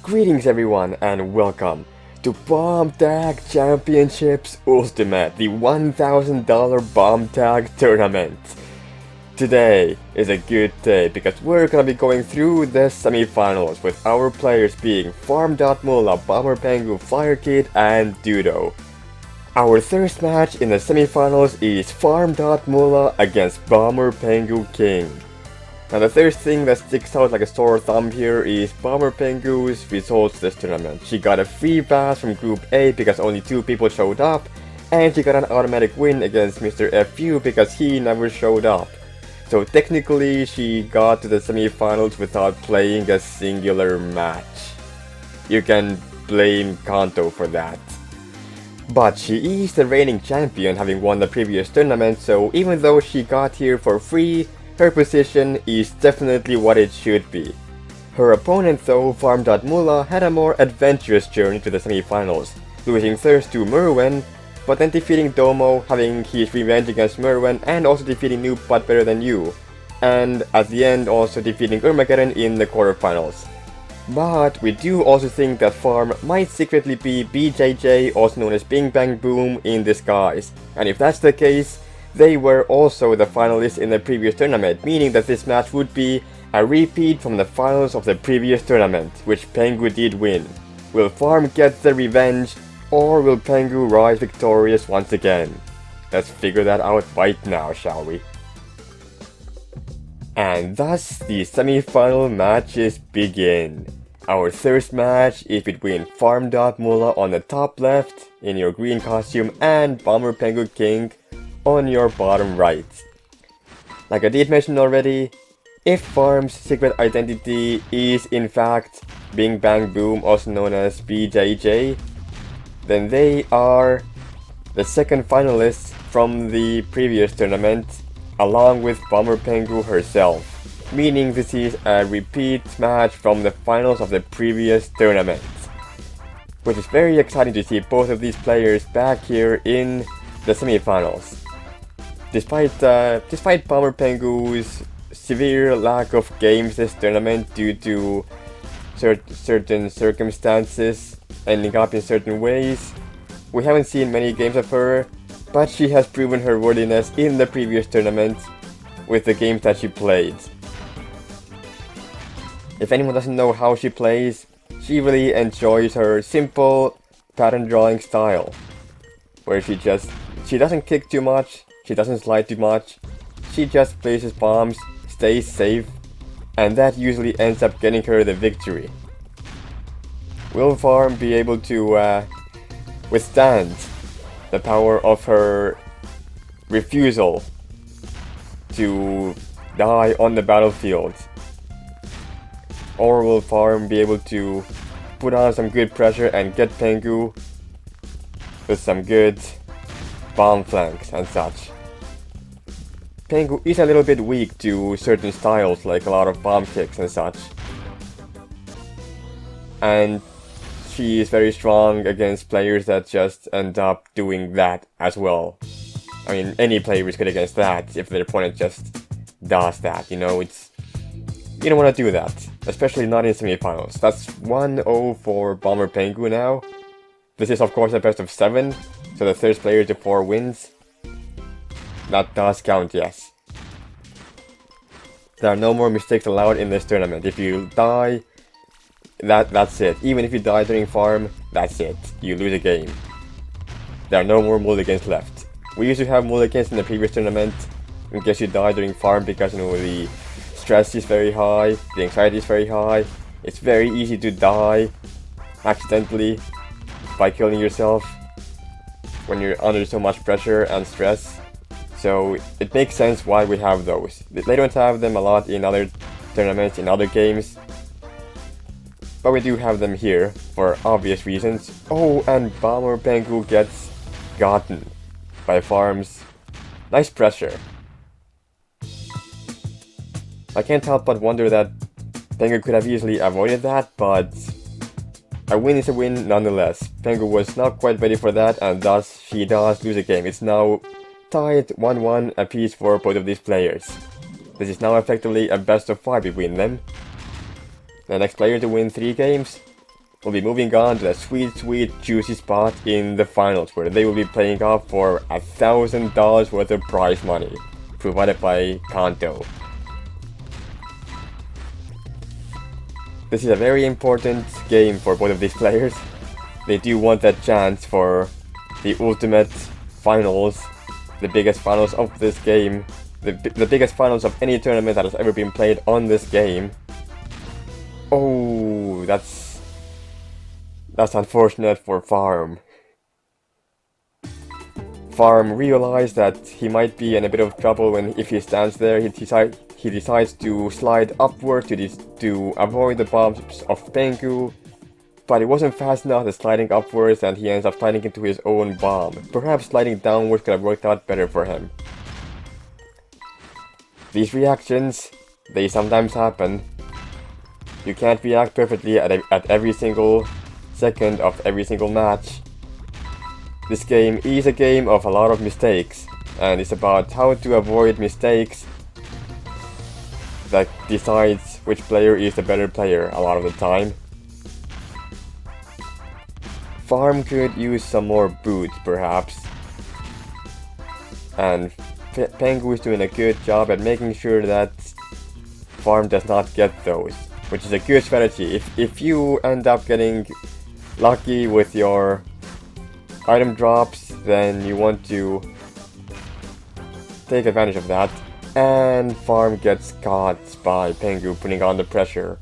Greetings everyone and welcome to BombTag Championships Ultimate, the $1,000 BombTag tournament. Today is a good day because we're gonna be going through the semifinals with our players being Farmdatmulla, Bomberpengu, Flyerkid and DuDo. Our first match in the semifinals is Farmdatmulla against BomberPenguKing. Now the first thing that sticks out like a sore thumb here is BomberPengu's results this tournament. She got a free pass from Group A because only 2 people showed up, and she got an automatic win against Mr. FU because he never showed up. So technically she got to the semifinals without playing a singular match. You can blame Kanto for that. But she is the reigning champion, having won the previous tournament, so even though she got here for free, her position is definitely what it should be. Her opponent though, Farmdatmulla, had a more adventurous journey to the semifinals, losing first to Merwen, but then defeating Domo, having his revenge against Merwen, and also defeating Noob But Better Than You, and at the end also defeating Urmageddon in the quarterfinals. But we do also think that Farm might secretly be BJJ, also known as Bing Bang Boom, in disguise, and if that's the case, they were also the finalists in the previous tournament, meaning that this match would be a repeat from the finals of the previous tournament, which Pengu did win. Will Farm get the revenge, or will Pengu rise victorious once again? Let's figure that out right now, shall we? And thus the semi-final matches begin. Our first match is between Farmdatmulla on the top left, in your green costume, and BomberPenguKing on your bottom right. Like I did mention already, if Farm's secret identity is in fact Bing Bang Boom, also known as BJJ, then they are the second finalists from the previous tournament, along with Bomberpengu herself, meaning this is a repeat match from the finals of the previous tournament. Which is very exciting to see both of these players back here in the semifinals. Despite Bomberpengu's severe lack of games this tournament due to certain circumstances ending up in certain ways, we haven't seen many games of her, but she has proven her worthiness in the previous tournament with the games that she played. If anyone doesn't know how she plays, she really enjoys her simple pattern drawing style, where she doesn't kick too much, she doesn't slide too much, she just places bombs, stays safe, and that usually ends up getting her the victory. Will Farm be able to withstand the power of her refusal to die on the battlefield? Or will Farm be able to put on some good pressure and get Pengu with some good bomb flanks and such? Pengu is a little bit weak to certain styles, like a lot of bomb kicks and such. And she is very strong against players that just end up doing that as well. I mean, any player is good against that if their opponent just does that, you know, you don't want to do that, especially not in semifinals. That's 1-0 for Bomberpengu now. This is of course a best of 7, so the third player to 4 wins. That does count, yes. There are no more mistakes allowed in this tournament. If you die, that's it. Even if you die during farm, that's it. You lose a game. There are no more mulligans left. We used to have mulligans in the previous tournament in case you die during farm because, you know, the stress is very high, the anxiety is very high. It's very easy to die accidentally by killing yourself when you're under so much pressure and stress. So it makes sense why we have those. They don't have them a lot in other tournaments, in other games, but we do have them here for obvious reasons. Oh, and Bomberpengu gets gotten by Farm's nice pressure. I can't help but wonder that Pengu could have easily avoided that, but a win is a win nonetheless. Pengu was not quite ready for that, and thus she does lose a game. It's now tied 1-1 apiece for both of these players. This is now effectively a best of 5 between them. The next player to win 3 games will be moving on to the sweet juicy spot in the finals, where they will be playing off for $1,000 worth of prize money, provided by Kanto. This is a very important game for both of these players. They do want that chance for the ultimate finals, the biggest finals of this game, the biggest finals of any tournament that has ever been played on this game. Oh, that's unfortunate for Farm. Farm realized that he might be in a bit of trouble if he stands there. He decides to slide upward to avoid the bombs of Pengu, but it wasn't fast enough at sliding upwards, and he ends up sliding into his own bomb. Perhaps sliding downwards could have worked out better for him. These reactions, they sometimes happen. You can't react perfectly at every single second of every single match. This game is a game of a lot of mistakes, and it's about how to avoid mistakes that decides which player is the better player a lot of the time. Farm could use some more boots, perhaps. And Pengu is doing a good job at making sure that Farm does not get those, which is a good strategy. If you end up getting lucky with your item drops, then you want to take advantage of that. And Farm gets caught by Pengu putting on the pressure.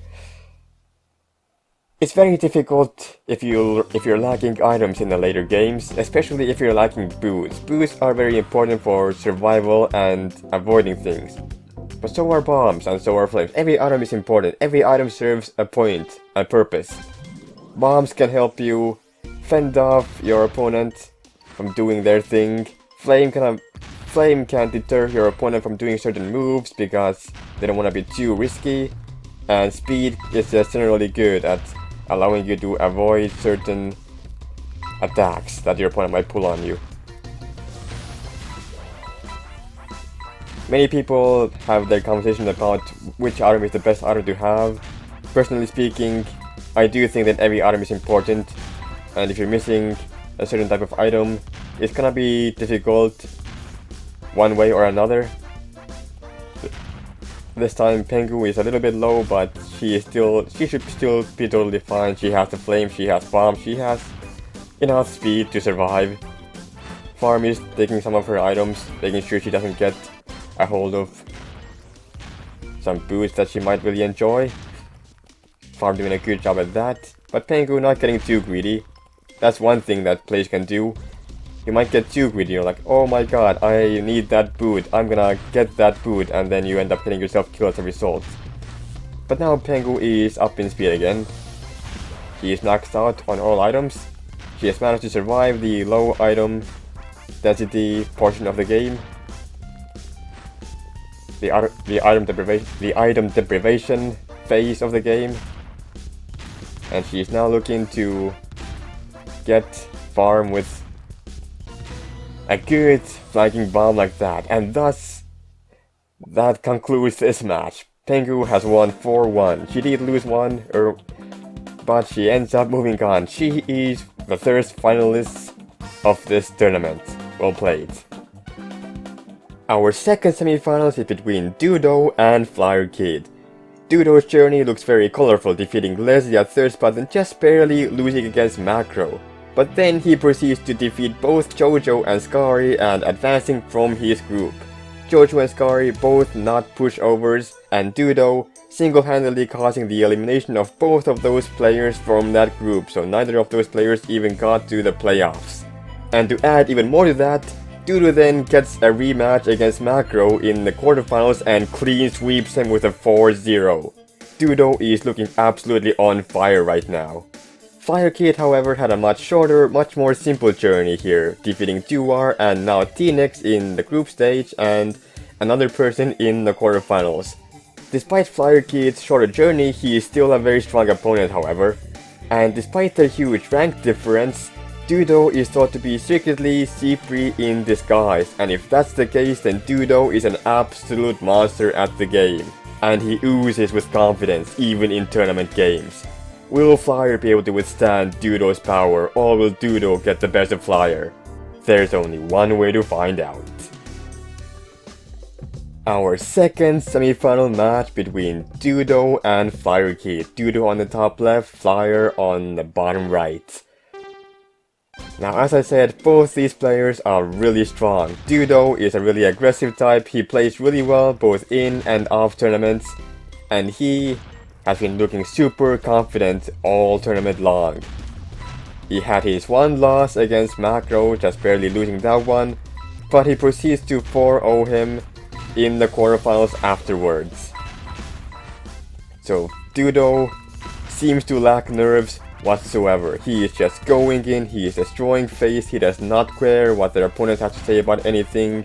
It's very difficult if you're lacking items in the later games, especially if you're lacking boots. Boots are very important for survival and avoiding things. But so are bombs and so are flames. Every item is important. Every item serves a point, a purpose. Bombs can help you fend off your opponent from doing their thing. Flame can deter your opponent from doing certain moves because they don't want to be too risky. And speed is just generally good at allowing you to avoid certain attacks that your opponent might pull on you. Many people have their conversation about which item is the best item to have. Personally speaking, I do think that every item is important, and if you're missing a certain type of item, it's gonna be difficult one way or another. This time Pengu is a little bit low, but she should still be totally fine. She has the flame, she has bomb, she has enough speed to survive. Farm is taking some of her items, making sure she doesn't get a hold of some boots that she might really enjoy. Farm doing a good job at that, but Pengu not getting too greedy. That's one thing that players can do. You might get too greedy, you're like, oh my god, I need that boot, I'm gonna get that boot, and then you end up getting yourself killed as a result. But now Pengu is up in speed again. She is maxed out on all items. She has managed to survive the low item density portion of the game. The item deprivation phase of the game. And she is now looking to get Farm with a good flanking bomb like that, and thus that concludes this match. Pengu has won 4-1. She did lose one, but she ends up moving on. She is the third finalist of this tournament. Well played. Our second semifinals is between DuDo and Flyerkid. DuDo's journey looks very colorful, defeating Leslie at third spot and just barely losing against Macro. But then he proceeds to defeat both Jojo and Scary and advancing from his group. Jojo and Scary both not pushovers, and DuDo single-handedly causing the elimination of both of those players from that group, so neither of those players even got to the playoffs. And to add even more to that, DuDo then gets a rematch against Macro in the quarterfinals and clean sweeps him with a 4-0. DuDo is looking absolutely on fire right now. Flyerkid, however, had a much shorter, much more simple journey here, defeating Duar and now T-Nex in the group stage and another person in the quarterfinals. Despite Flyerkid's shorter journey, he is still a very strong opponent, however. And despite their huge rank difference, DuDo is thought to be secretly C3 in disguise, and if that's the case, then DuDo is an absolute monster at the game. And he oozes with confidence, even in tournament games. Will Flyer be able to withstand DuDo's power, or will DuDo get the best of Flyer? There's only one way to find out. Our second semi-final match between DuDo and Flyerkid. DuDo on the top left, Flyer on the bottom right. Now, as I said, both these players are really strong. DuDo is a really aggressive type, he plays really well both in and off tournaments, and he has been looking super confident all tournament long. He had his one loss against Macro, just barely losing that one, but he proceeds to 4-0 him in the quarterfinals afterwards. So DuDo seems to lack nerves whatsoever. He is just going in, he is destroying face, he does not care what their opponents have to say about anything.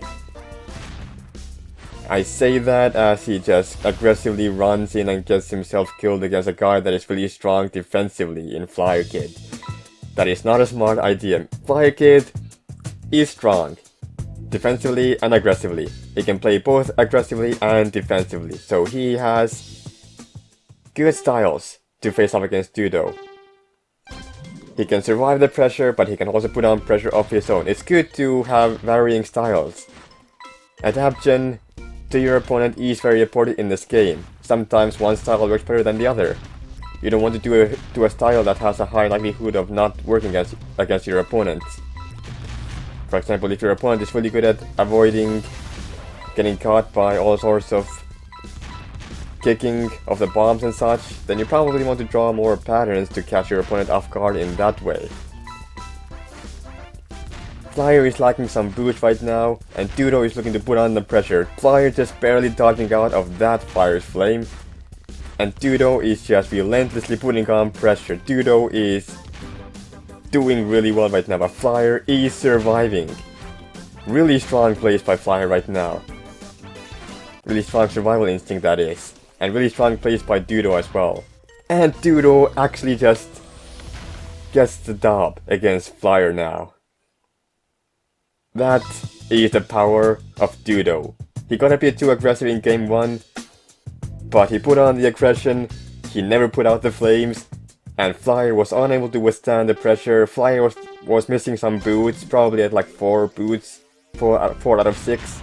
I say that as he just aggressively runs in and gets himself killed against a guy that is really strong defensively in Flyerkid. That is not a smart idea. Flyerkid is strong defensively and aggressively. He can play both aggressively and defensively, so he has good styles to face off against DuDo. He can survive the pressure, but he can also put on pressure of his own. It's good to have varying styles. Adaptation to your opponent is very important in this game. Sometimes one style works better than the other. You don't want to do a style that has a high likelihood of not working against your opponent. For example, if your opponent is really good at avoiding getting caught by all sorts of kicking of the bombs and such, then you probably want to draw more patterns to catch your opponent off guard in that way. Flyer is lacking some boost right now, and DuDo is looking to put on the pressure. Flyer just barely dodging out of that Fire's Flame, and DuDo is just relentlessly putting on pressure. DuDo is doing really well right now, but Flyer is surviving. Really strong plays by Flyer right now. Really strong survival instinct, that is. And really strong plays by DuDo as well. And DuDo actually just gets the dub against Flyer now. That is the power of DuDo. He got a bit too aggressive in game 1, but he put on the aggression, he never put out the flames, and Flyer was unable to withstand the pressure. Flyer was missing some boots, probably at like 4 boots, 4 out of 6,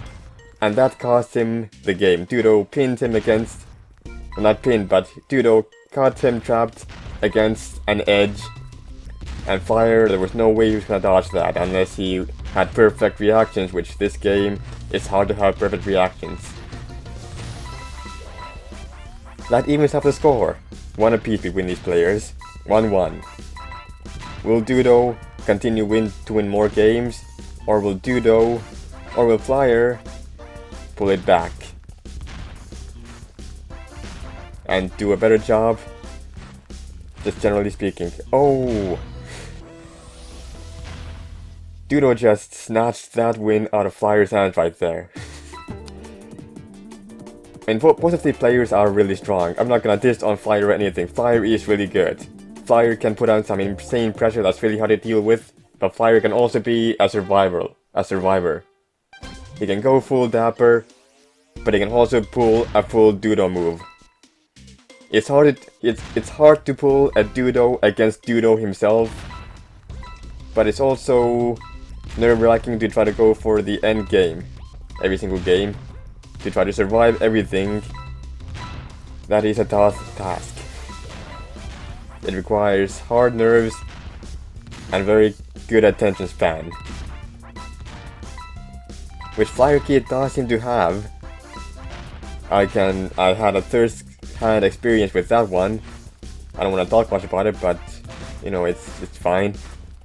and that cost him the game. DuDo pinned him against, well, not pinned, but DuDo caught him trapped against an edge, and Flyer, there was no way he was gonna dodge that unless he had perfect reactions, which this game is hard to have perfect reactions. That evens up the score. 1 apiece between these players. 1-1. Will DuDo continue to win more games? Or will Flyer pull it back and do a better job? Just generally speaking. Oh! DuDo just snatched that win out of Flyer's hands right there. And both of the players are really strong. I'm not gonna diss on Flyer or anything. Flyer is really good. Flyer can put on some insane pressure that's really hard to deal with, but Flyer can also be a survivor. He can go full Dapper, but he can also pull a full DuDo move. It's hard to pull a DuDo against DuDo himself, but it's also nerve-wracking to try to go for the end game, every single game, to try to survive everything. That is a tough task. It requires hard nerves and very good attention span, which Flyerkid does seem to have. I had a first-hand experience with that one. I don't want to talk much about it, but you know, it's fine.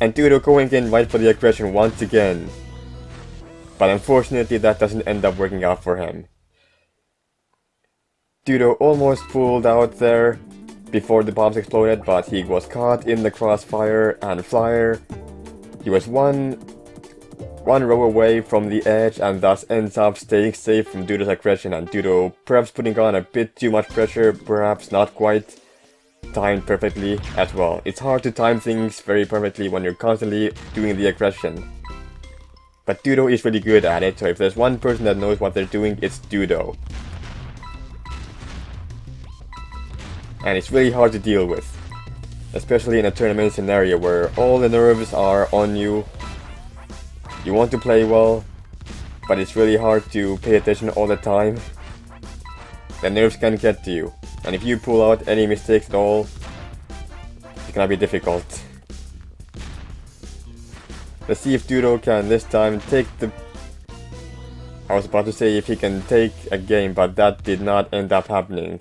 And DuDo going in right for the aggression once again. But unfortunately that doesn't end up working out for him. DuDo almost pulled out there before the bombs exploded, but he was caught in the crossfire, and Flyer, he was one row away from the edge and thus ends up staying safe from DuDo's aggression, and DuDo perhaps putting on a bit too much pressure, perhaps not quite timed perfectly as well. It's hard to time things very perfectly when you're constantly doing the aggression. But DuDo is really good at it, so if there's one person that knows what they're doing, it's DuDo. And it's really hard to deal with. especially in a tournament scenario where all the nerves are on you. You want to play well, but it's really hard to pay attention all the time. The nerves can get to you, and if you pull out any mistakes at all, it's gonna be difficult. Let's see if DuDo can this time take the... I was about to say if he can take a game, but that did not end up happening.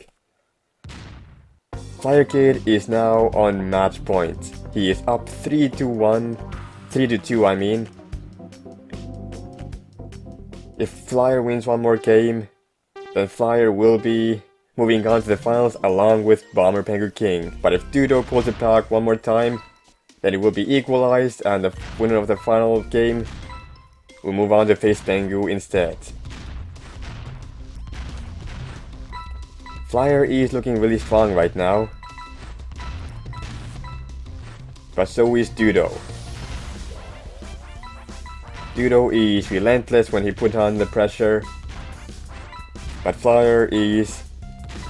Flyerkid is now on match point. He is up 3-1, 3-2 I mean. If Flyer wins one more game, then Flyer will be moving on to the finals along with BomberPenguKing. But if DuDo pulls it back one more time, then it will be equalized and the winner of the final game will move on to face Pengu instead. Flyer is looking really strong right now, but so is DuDo. DuDo is relentless when he puts on the pressure, but Flyer is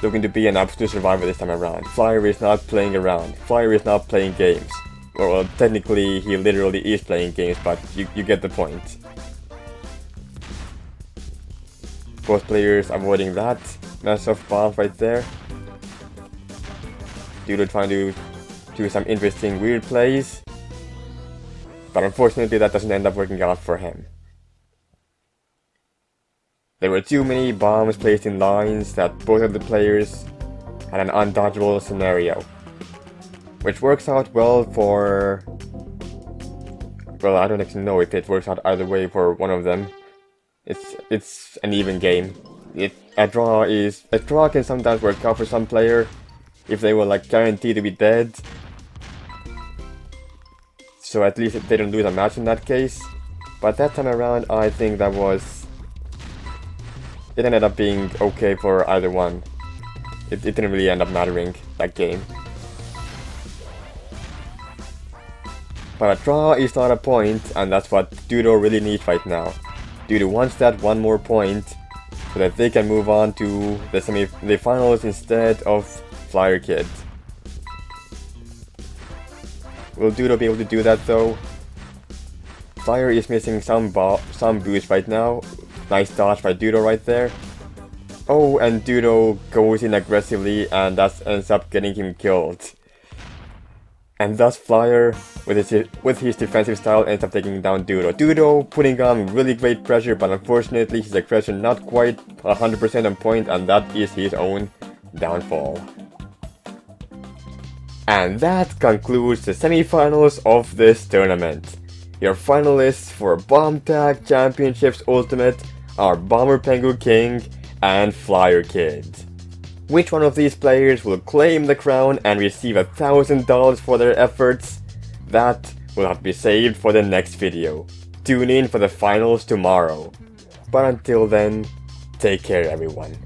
looking to be an absolute survivor this time around. Flyer is not playing around. Flyer is not playing games. Well, technically he literally is playing games, but you get the point. Both players avoiding that mess of bombs right there. DuDo trying to do some interesting weird plays, but unfortunately that doesn't end up working out for him. There were too many bombs placed in lines that both of the players had an undodgeable scenario, which works out well for... well, I don't actually know if it works out either way for one of them. It's an even game. A draw can sometimes work out for some player if they were like guaranteed to be dead. So at least they don't lose a match in that case. But that time around, I think that was... it ended up being okay for either one. It didn't really end up mattering, that game. But a draw is not a point, and that's what DuDo really needs right now. DuDo wants that one more point so that they can move on to the semi-finals instead of Flyerkid. Will DuDo be able to do that though? Flyer is missing some boost right now. Nice dodge by DuDo right there. Oh, and DuDo goes in aggressively and that ends up getting him killed. And thus Flyer, with his defensive style, ends up taking down DuDo. DuDo putting on really great pressure, but unfortunately his aggression not quite 100% on point, and that is his own downfall. And that concludes the semifinals of this tournament. Your finalists for BombTag Championships Ultimate are BomberPenguKing and Flyerkid. Which one of these players will claim the crown and receive $1,000 for their efforts? That will have to be saved for the next video. Tune in for the finals tomorrow. But until then, take care everyone.